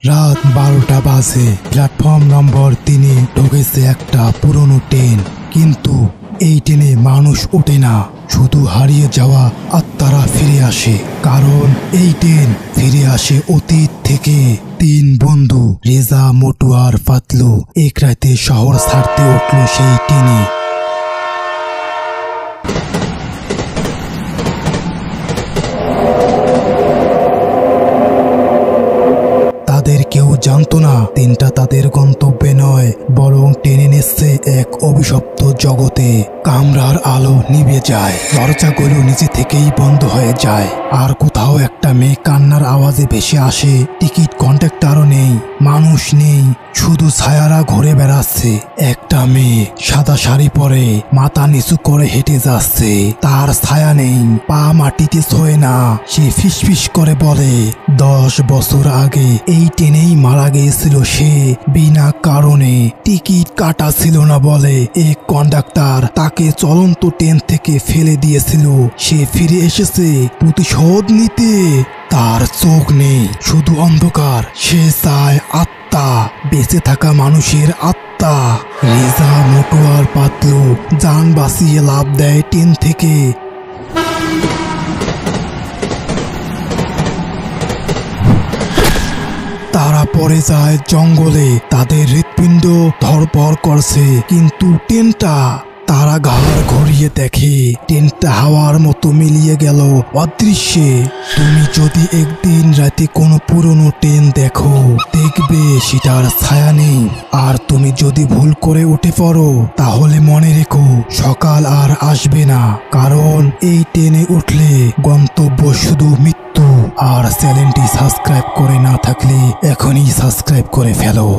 রাত 12টা বাজে। Platform number 3-এ ঢুকেছে একটা পুরনো ট্রেন, কিন্তু এই ট্রেনে মানুষ ওঠে না, শুধু হারিয়ে যাওয়া আত্মারা ফিরে আসে। কারণ এই ট্রেন ফিরে আসে অতীত থেকে। 3 বন্ধু রেজা, মোটু আর পাতলু এক রাতে শহর ছাড়তে উঠল সেই ট্রেনে। তাদের কেউ জানতো না ট্রেনটা তাদের গন্তব্যে নয়, বরং টেনে নিচ্ছে এক অভিশপ্ত জগতে। কামরার আলো নিভে যায়, দরজাগুলো নিজে থেকেই বন্ধ হয়ে যায়, আর কোথাও একটা মেয়ে কান্নার আওয়াজে ভেসে আসে। টিকিট কন্ট্রাক্টরও নেই, মানুষ নেই, শুধু ছায়ারা ঘুরে বেড়াচ্ছে। একটা মেয়ে সাদা শাড়ি পরে মাথা নিচু করে হেঁটে যাচ্ছে, তার ছায়া নেই, পা মাটিতে ছোঁয় না। সে ফিসফিস করে বলে 10 বছর আগে এই ট্রেনেই মারা গিয়েছিল সে, বিনা কারণে। টিকিট কাটা ছিল না বলে এক কন্ডাক্টর তাকে চলন্ত ট্রেন থেকে ফেলে দিয়েছিল। সে ফিরে এসেছে প্রতিশোধ নিতে। তার চোখ নেই, শুধু অন্ধকার। সে চায় আত্মা, বেঁচে থাকা মানুষের আত্মা। রেজা, মোটু আর পাতলু জান বাঁচিয়ে লাফ দেয় ট্রেন থেকে। তারা পড়ে যায় জঙ্গলে, তাদের হৃৎপিণ্ড ধড়পড় করছে। কিন্তু ট্রেনটা, তারা ঘাড় ঘুরিয়ে দেখে ট্রেনটা হাওয়ার মতো মিলিয়ে গেল অদৃশ্যে। তুমি যদি একদিন রাতে কোনো পুরনো ট্রেন দেখো, দেখবে সেটার ছায়া নেই। আর তুমি যদি ভুল করে উঠে পড়ো, তাহলে মনে রেখো সকাল আর আসবে না। কারণ এই ট্রেনে উঠলে গন্তব্য শুধু মৃত্যু। আর চ্যানেলটি সাবস্ক্রাইব করে না থাকলে এখনই সাবস্ক্রাইব করে ফেলো।